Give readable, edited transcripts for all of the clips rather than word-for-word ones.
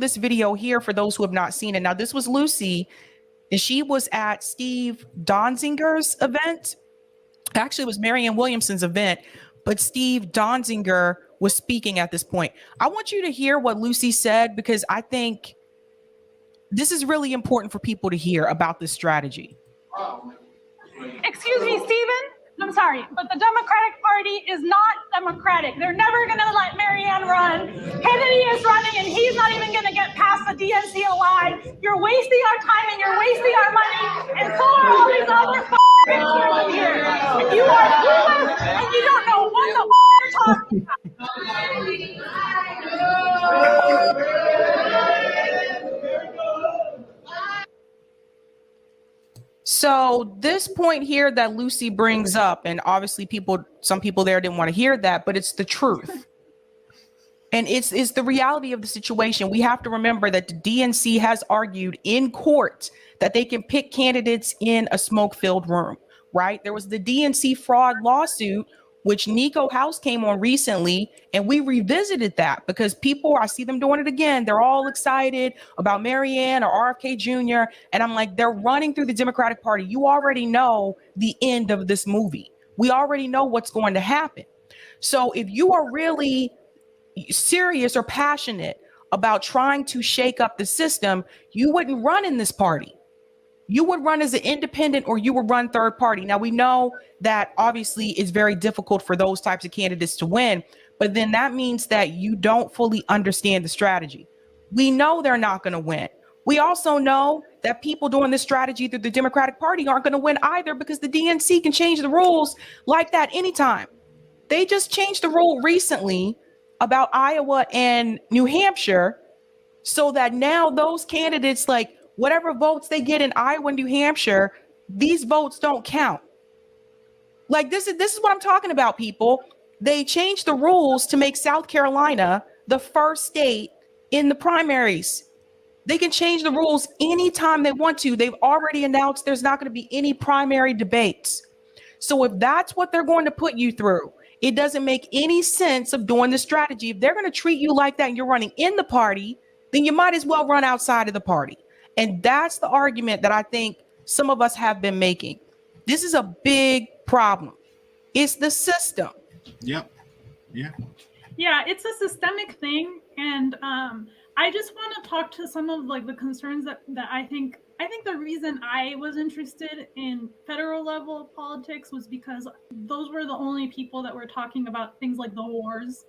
this video here for those who have not seen it. Now, this was Lucy, and she was at Steve Donzinger's event. Actually, it was Marianne Williamson's event, but Steve Donziger was speaking at this point. I want you to hear what Lucy said, because I think this is really important for people to hear about this strategy. Excuse me, Stephen. I'm sorry, but the Democratic Party is not democratic. They're never going to let Marianne run. Kennedy is running, and he's not even going to get past the DNC alive. You're wasting our time, and you're wasting our money, and so are all these other bitches over here. And you are clueless, and you don't know what the you're talking about. So this point here that Lucy brings up, and obviously some people there didn't want to hear that, but it's the truth. And it's the reality of the situation. We have to remember that the DNC has argued in court that they can pick candidates in a smoke-filled room, right? There was the DNC fraud lawsuit, which Nico House came on recently, and we revisited that because people, I see them doing it again. They're all excited about Marianne or RFK Jr. And I'm like, they're running through the Democratic Party. You already know the end of this movie. We already know what's going to happen. So if you are really serious or passionate about trying to shake up the system, you wouldn't run in this party. You would run as an independent, or you would run third party. Now, we know that obviously it's very difficult for those types of candidates to win, but then that means that you don't fully understand the strategy. We know they're not going to win. We also know that people doing this strategy through the Democratic Party aren't going to win either, because the DNC can change the rules like that anytime. They just changed the rule recently about Iowa and New Hampshire, so that now those candidates, like, whatever votes they get in Iowa and New Hampshire, these votes don't count. Like, this is what I'm talking about, people. They changed the rules to make South Carolina the first state in the primaries. They can change the rules anytime they want to. They've already announced there's not going to be any primary debates. So if that's what they're going to put you through, it doesn't make any sense of doing the strategy. If they're going to treat you like that and you're running in the party, then you might as well run outside of the party. And that's the argument that I think some of us have been making. This is a big problem. It's the system. Yep. Yeah. Yeah, it's a systemic thing. And I just want to talk to some of like the concerns that I think the reason I was interested in federal level politics was because those were the only people that were talking about things like the wars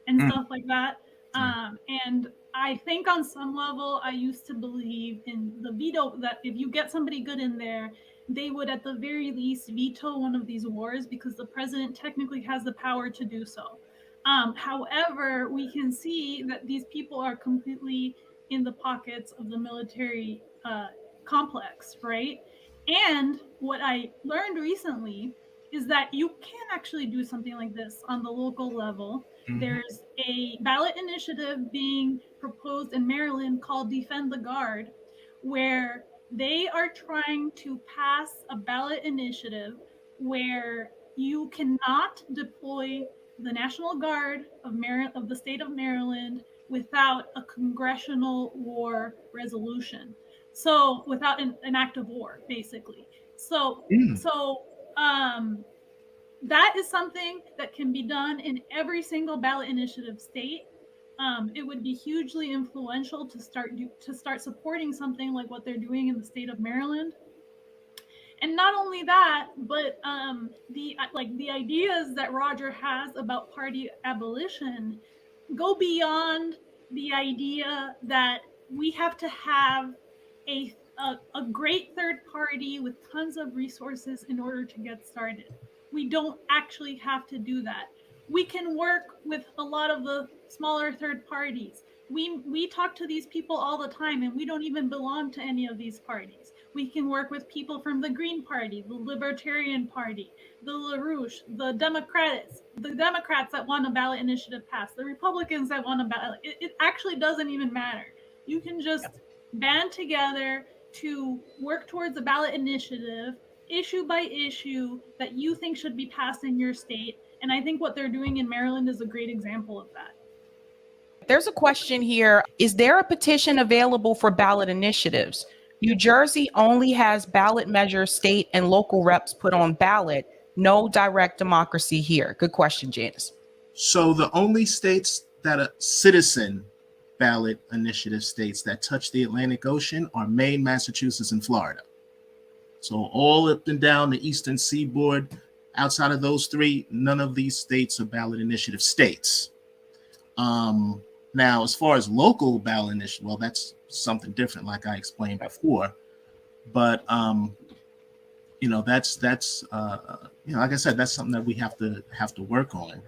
and stuff like that. And I think on some level, I used to believe in the veto, that if you get somebody good in there, they would at the very least veto one of these wars, because the president technically has the power to do so. However, we can see that these people are completely in the pockets of the military complex, right? And what I learned recently is that you can actually do something like this on the local level. Mm-hmm. There's a ballot initiative being proposed in Maryland called Defend the Guard, where they are trying to pass a ballot initiative where you cannot deploy the National Guard of the state of Maryland without a congressional war resolution. So without an act of war, basically. So that is something that can be done in every single ballot initiative state. It would be hugely influential to start supporting something like what they're doing in the state of Maryland. And not only that, but the ideas that Roger has about party abolition go beyond the idea that we have to have a great third party with tons of resources in order to get started. We don't actually have to do that. We can work with a lot of the smaller third parties. We talk to these people all the time, and we don't even belong to any of these parties. We can work with people from the Green Party, the Libertarian Party, the LaRouche, the Democrats that want a ballot initiative passed, the Republicans that want a ballot. It actually doesn't even matter. You can just band together to work towards a ballot initiative, issue by issue, that you think should be passed in your state. And I think what they're doing in Maryland is a great example of that. There's a question here. Is there a petition available for ballot initiatives? New Jersey only has ballot measures state and local reps put on ballot. No direct democracy here. Good question, Janice. So the only states that are citizen ballot initiative states that touch the Atlantic Ocean are Maine, Massachusetts, and Florida. So all up and down the eastern seaboard, outside of those three, none of these states are ballot initiative states. Now, as far as local ballot initiative, well, that's something different, like I explained before. But that's like I said, that's something that we have to work on.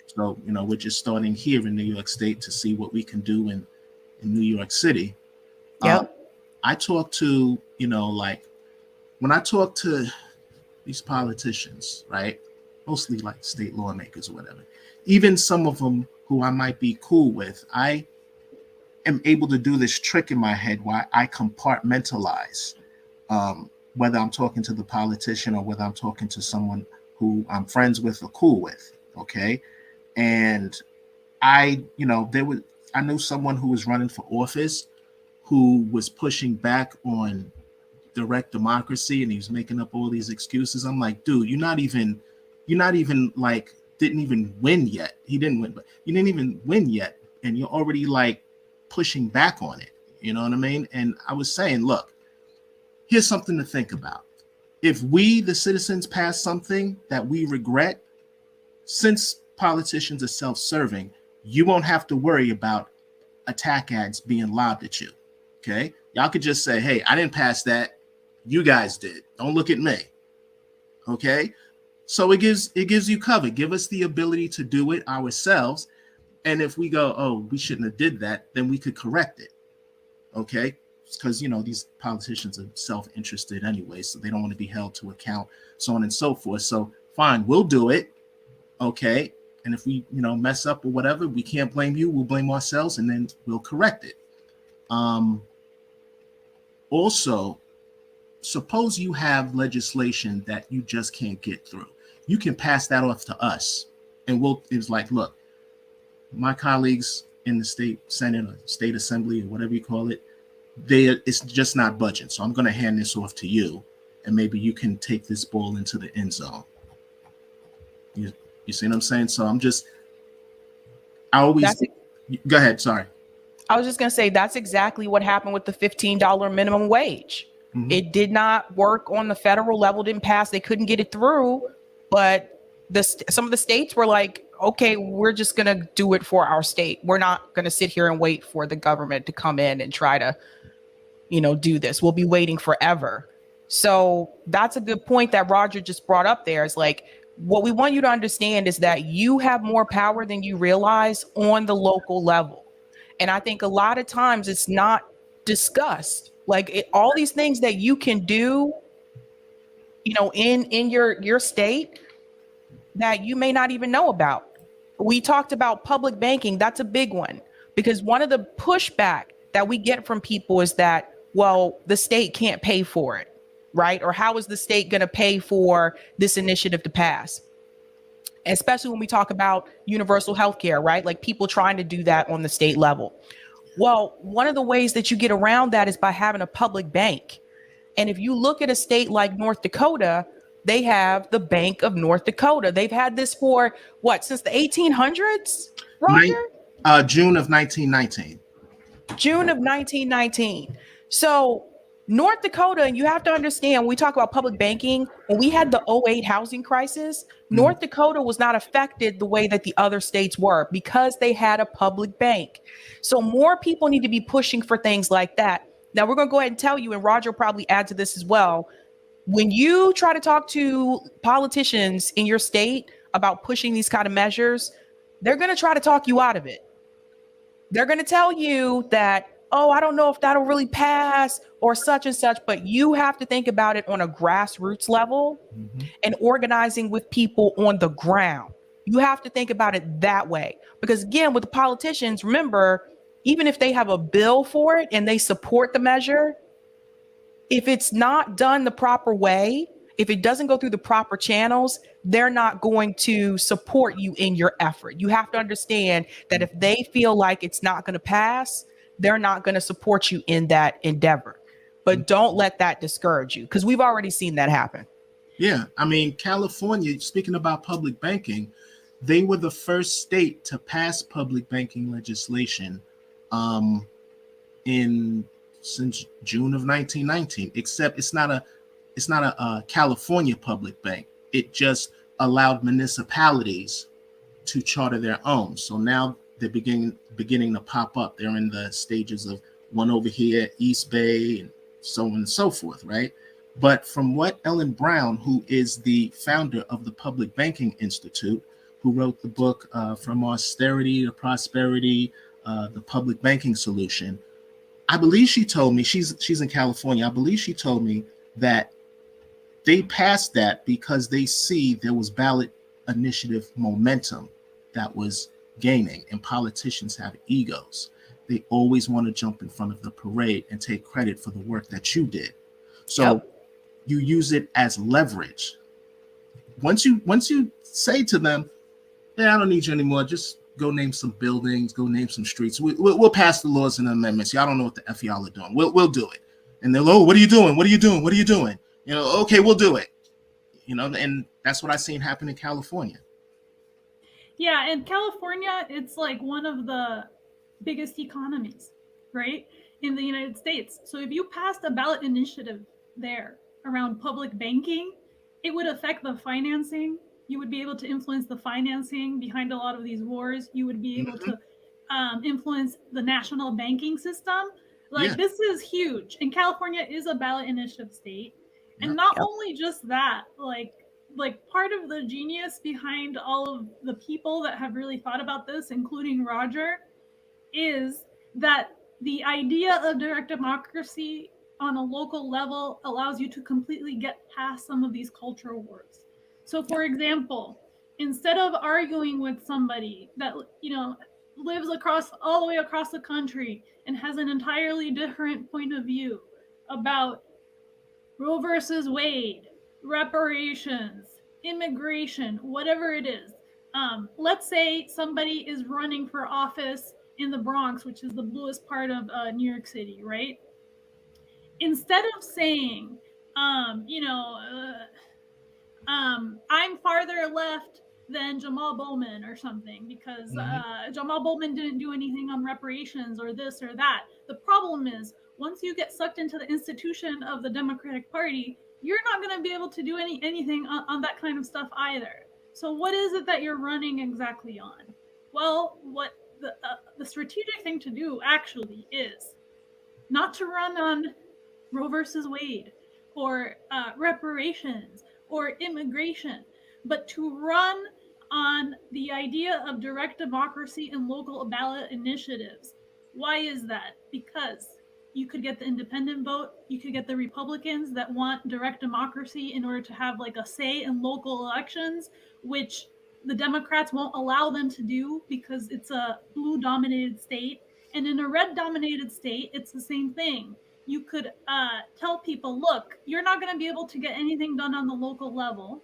So we're just starting here in New York State to see what we can do in New York City. Yep. I talk to when I talk to these politicians, right? Mostly like state lawmakers or whatever. Even some of them who I might be cool with, I am able to do this trick in my head where I compartmentalize whether I'm talking to the politician or whether I'm talking to someone who I'm friends with or cool with. Okay. And I knew someone who was running for office who was pushing back on direct democracy, and he was making up all these excuses. I'm like, dude, you're not even like, didn't even win yet. He didn't win, but you didn't even win yet. And you're already like pushing back on it. You know what I mean? And I was saying, look, here's something to think about. If we, the citizens, pass something that we regret, since politicians are self-serving, you won't have to worry about attack ads being lobbed at you. Okay? Y'all could just say, hey, I didn't pass that. You guys did. Don't look at me. Okay? So it gives you cover. Give us the ability to do it ourselves. And if we go, oh, we shouldn't have did that, then we could correct it. Okay? Because, these politicians are self-interested anyway, so they don't want to be held to account, so on and so forth. So fine, we'll do it. Okay. And if we, mess up or whatever, we can't blame you. We'll blame ourselves, and then we'll correct it. Also, suppose you have legislation that you just can't get through. You can pass that off to us, and it's like, look, my colleagues in the state Senate or state assembly or whatever you call it, it's just not budget. So I'm going to hand this off to you, and maybe you can take this ball into the end zone. You see what I'm saying? So go ahead. Sorry. I was just going to say that's exactly what happened with the $15 minimum wage. Mm-hmm. It did not work on the federal level, didn't pass. They couldn't get it through. But some of the states were like, okay, we're just going to do it for our state. We're not going to sit here and wait for the government to come in and try to, do this. We'll be waiting forever. So that's a good point that Roger just brought up there. Is like, what we want you to understand is that you have more power than you realize on the local level. And I think a lot of times it's not discussed. Like all these things that you can do, in your state that you may not even know about. We talked about public banking. That's a big one, because one of the pushback that we get from people is that, well, the state can't pay for it, right? Or how is the state going to pay for this initiative to pass? Especially when we talk about universal health care, right? Like people trying to do that on the state level. Well, one of the ways that you get around that is by having a public bank. And if you look at a state like North Dakota, they have the Bank of North Dakota. They've had this for since the 1800s, Roger? June of 1919. June of 1919. So North Dakota, and you have to understand, when we talk about public banking, when we had the 2008 housing crisis, North Dakota was not affected the way that the other states were because they had a public bank. So more people need to be pushing for things like that. Now we're going to go ahead and tell you, and Roger will probably add to this as well. When you try to talk to politicians in your state about pushing these kind of measures, they're going to try to talk you out of it. They're going to tell you that, oh, I don't know if that'll really pass or such and such, but you have to think about it on a grassroots level and organizing with people on the ground. You have to think about it that way, because again, with the politicians, remember, even if they have a bill for it and they support the measure, if it's not done the proper way If it doesn't go through the proper channels, they're not going to support you in your effort. You have to understand that if they feel like it's not going to pass, they're not going to support you in that endeavor. But don't let that discourage you, because we've already seen that happen. Yeah, I mean, California, speaking about public banking, they were the first state to pass public banking legislation in since June of 1919. Except it's not a California public bank. It just allowed municipalities to charter their own. So now they're beginning to pop up. They're in the stages of one over here, East Bay, and so on and so forth, right? But from what Ellen Brown, who is the founder of the Public Banking Institute, who wrote the book From Austerity to Prosperity, the Public Banking Solution, I believe she told me, she's in California, I believe she told me that they passed that because they see there was ballot initiative momentum that was gaining, and politicians have egos. They always want to jump in front of the parade and take credit for the work that you did. So you use it as leverage. Once you say to them, "Yeah, I don't need you anymore. Just go name some buildings, go name some streets. We'll pass the laws and amendments. Y'all don't know what the F y'all are doing. We'll do it." And they'll, "Oh, what are you doing? What are you doing? What are you doing?" You know, "Okay, we'll do it." You know, and that's what I've seen happen in California. Yeah, in California, it's like one of the biggest economies, right, in the United States. So if you passed a ballot initiative there around public banking, it would affect the financing. You would be able to influence the financing behind a lot of these wars. You would be able to influence the national banking system. Like, this is huge. And California is a ballot initiative state. And not only just that, like part of the genius behind all of the people that have really thought about this, including Roger, is that the idea of direct democracy on a local level allows you to completely get past some of these cultural wars. So, for example, instead of arguing with somebody that, you know, lives all the way across the country and has an entirely different point of view about Roe versus Wade, reparations, immigration, whatever it is. Let's say somebody is running for office in the Bronx, which is the bluest part of New York City, right? Instead of saying, I'm farther left than Jamal Bowman or something because Jamal Bowman didn't do anything on reparations or this or that. The problem is, once you get sucked into the institution of the Democratic Party, you're not going to be able to do anything on that kind of stuff either. So what is it that you're running exactly on? Well, what the strategic thing to do actually is not to run on Roe versus Wade or reparations or immigration, but to run on the idea of direct democracy and local ballot initiatives. Why is that? Because you could get the independent vote. You could get the Republicans that want direct democracy in order to have like a say in local elections, which the Democrats won't allow them to do because it's a blue dominated state. And in a red dominated state, it's the same thing. You could tell people, look, you're not going to be able to get anything done on the local level.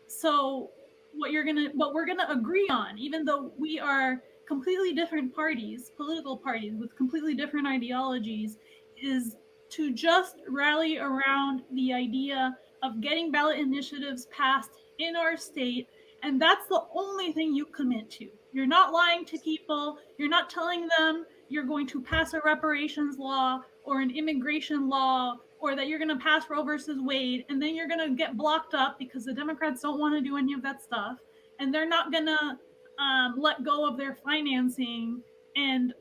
So what we're gonna agree on, even though we are completely different parties, political parties with completely different ideologies, is to just rally around the idea of getting ballot initiatives passed in our state. And that's the only thing you commit to. You're not lying to people. You're not telling them you're going to pass a reparations law or an immigration law, or that you're going to pass Roe versus Wade, and then you're going to get blocked up because the Democrats don't want to do any of that stuff, and they're not going to let go of their financing. And,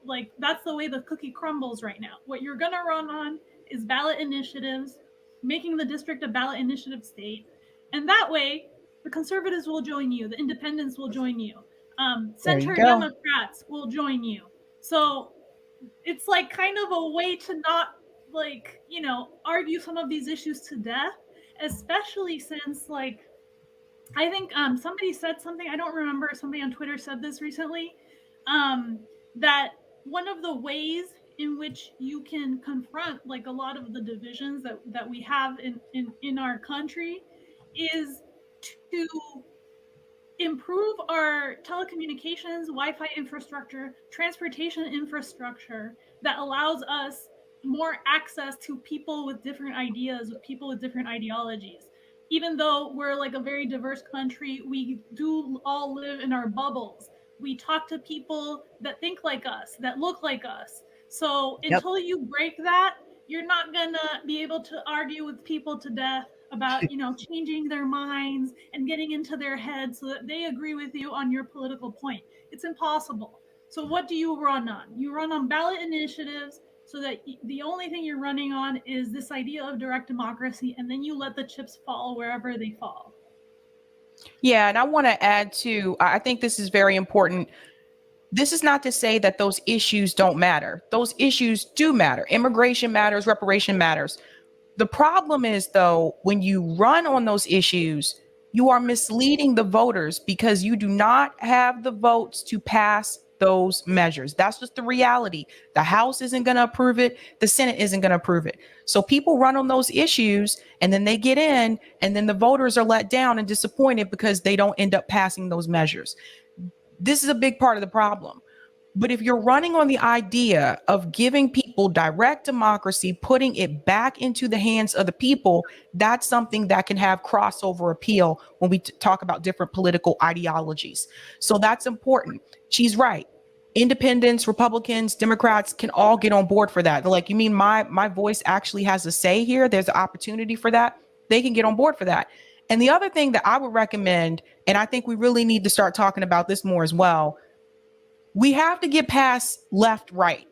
like, that's the way the cookie crumbles right now. What you're going to run on is ballot initiatives, making the district a ballot initiative state. And that way, the conservatives will join you. The independents will join you. Center Democrats will join you. So it's like kind of a way to not, like, argue some of these issues to death, especially since, like, I think somebody said something, I don't remember, somebody on Twitter said this recently, that one of the ways in which you can confront like a lot of the divisions that we have in our country is to improve our telecommunications, Wi-Fi infrastructure, transportation infrastructure that allows us more access to people with different ideas, with people with different ideologies. Even though we're like a very diverse country, we do all live in our bubbles. We talk to people that think like us, that look like us. So Yep. until you break that, you're not gonna be able to argue with people to death about changing their minds and getting into their heads so that they agree with you on your political point. It's impossible. So what do you run on? You run on ballot initiatives so that the only thing you're running on is this idea of direct democracy, and then you let the chips fall wherever they fall. Yeah, and I want to add too, I think this is very important. This is not to say that those issues don't matter. Those issues do matter. Immigration matters, reparation matters. The problem is, though, when you run on those issues, you are misleading the voters because you do not have the votes to pass those measures. That's just the reality. The House isn't going to approve it. The Senate isn't going to approve it. So people run on those issues and then they get in, and then the voters are let down and disappointed because they don't end up passing those measures. This is a big part of the problem. But if you're running on the idea of giving people direct democracy, putting it back into the hands of the people, that's something that can have crossover appeal when we talk about different political ideologies. So that's important. She's right. Independents, Republicans, Democrats can all get on board for that. They're like, you mean my voice actually has a say here? There's an opportunity for that. They can get on board for that. And the other thing that I would recommend, and I think we really need to start talking about this more as well, we have to get past left, right.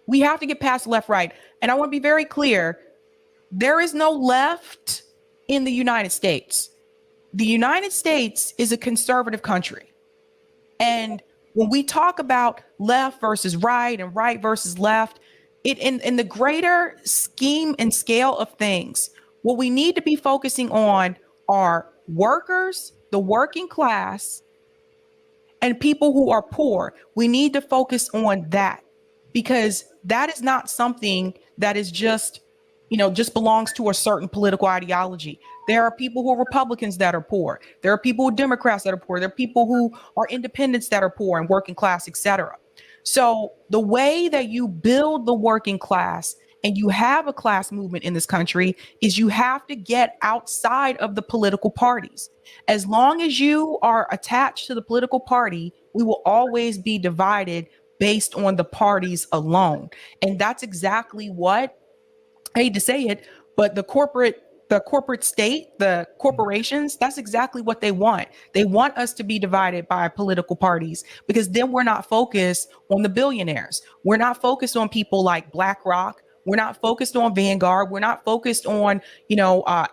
We have to get past left, right. And I want to be very clear. There is no left in the United States. The United States is a conservative country. And when we talk about left versus right and right versus left, in the greater scheme and scale of things, what we need to be focusing on are workers, the working class, and people who are poor. We need to focus on that, because that is not something that is just belongs to a certain political ideology. There are people who are Republicans that are poor. There are people who are Democrats that are poor. There are people who are independents that are poor and working class, etc. So the way that you build the working class and you have a class movement in this country is you have to get outside of the political parties. As long as you are attached to the political party, we will always be divided based on the parties alone. And that's exactly what, I hate to say it, but the corporate state, the corporations, that's exactly what they want. They want us to be divided by political parties, because then we're not focused on the billionaires. We're not focused on people like BlackRock. We're not focused on Vanguard. We're not focused on,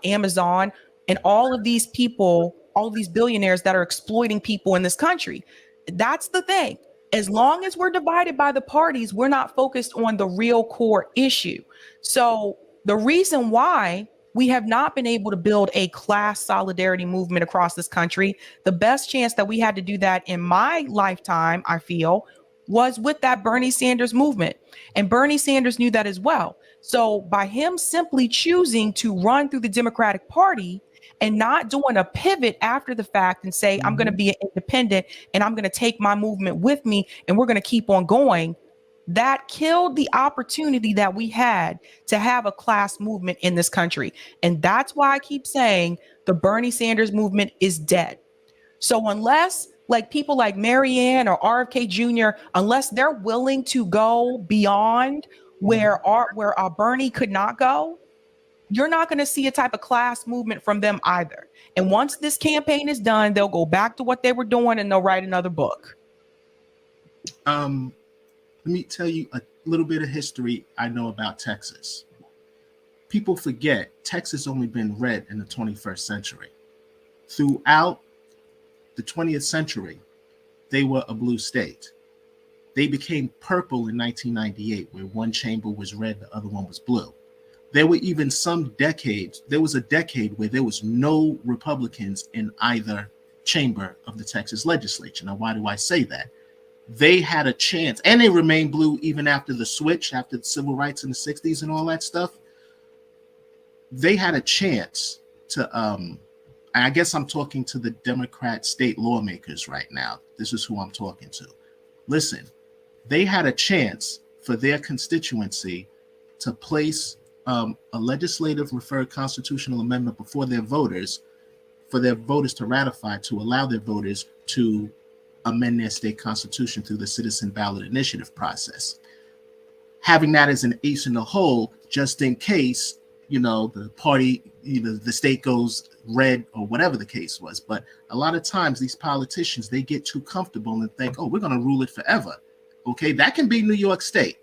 Amazon and all of these people, all of these billionaires that are exploiting people in this country. That's the thing. As long as we're divided by the parties, we're not focused on the real core issue. So the reason why we have not been able to build a class solidarity movement across this country, the best chance that we had to do that in my lifetime, I feel, was with that Bernie Sanders movement. And Bernie Sanders knew that as well. So by him simply choosing to run through the Democratic Party and not doing a pivot after the fact and say, I'm going to be an independent and I'm going to take my movement with me and we're going to keep on going, that killed the opportunity that we had to have a class movement in this country. And that's why I keep saying the Bernie Sanders movement is dead. So unless like people like Marianne or RFK Jr., unless they're willing to go beyond where Bernie could not go, you're not going to see a type of class movement from them either. And once this campaign is done, they'll go back to what they were doing and they'll write another book. Let me tell you a little bit of history I know about Texas. People forget Texas only been red in the 21st century. Throughout the 20th century, they were a blue state. They became purple in 1998, where one chamber was red, the other one was blue. There were even there was a decade where there was no Republicans in either chamber of the Texas legislature. Now, why do I say that? they had a chance, and they remained blue even after the switch, after the civil rights in the 60s and all that stuff. They had a chance to, I guess I'm talking to the Democrat state lawmakers right now. This is who I'm talking to. Listen, they had a chance for their constituency to place a legislative referred constitutional amendment before their voters, for their voters to ratify, to allow their voters to amend their state constitution through the citizen ballot initiative process. Having that as an ace in the hole, just in case, the party, the state goes red or whatever the case was. But a lot of times these politicians, they get too comfortable and think, oh, we're going to rule it forever. Okay, that can be New York State.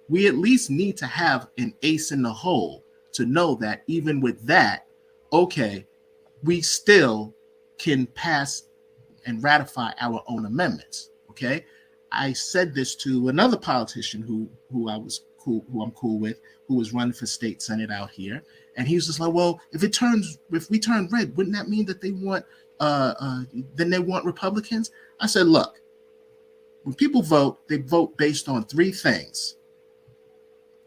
We at least need to have an ace in the hole to know that even with that, okay, we still can pass and ratify our own amendments. Okay, I said this to another politician who I'm cool with, who was running for state senate out here, and he was just like, well, if we turn red, wouldn't that mean that they want then they want Republicans? I said, look, when people vote, they vote based on three things: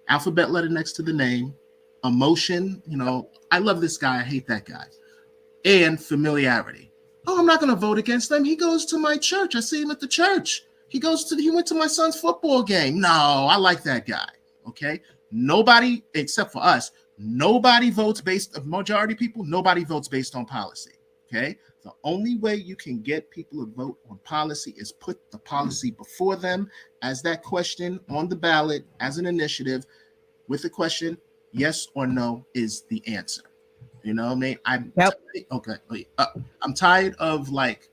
alphabet letter next to the name, emotion, I love this guy, I hate that guy, and familiarity. Oh, I'm not going to vote against them. He goes to my church. I see him at the church. He went to my son's football game. No, I like that guy. Okay. Nobody, except for us, nobody votes majority people, nobody votes based on policy. Okay. The only way you can get people to vote on policy is put the policy before them as that question on the ballot, as an initiative with the question, yes or no is the answer. You know what I mean? I'm tired of, like,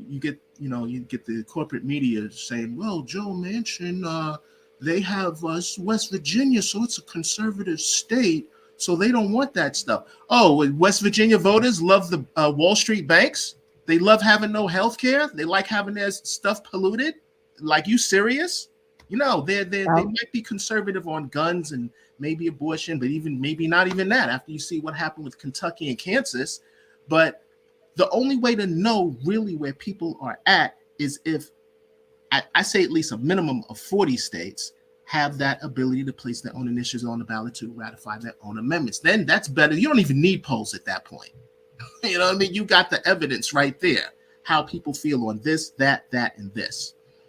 you get the corporate media saying, well, Joe Manchin, they have West Virginia, so it's a conservative state, so they don't want that stuff. Oh, West Virginia voters love the Wall Street banks. They love having no health care. They like having their stuff polluted. Like, you serious? They might be conservative on guns and maybe abortion, but maybe not even that after you see what happened with Kentucky and Kansas. But the only way to know really where people are at is if I say at least a minimum of 40 states have that ability to place their own initiatives on the ballot to ratify their own amendments. Then that's better. You don't even need polls at that point. You know what I mean? You got the evidence right there, how people feel on this, that, and this.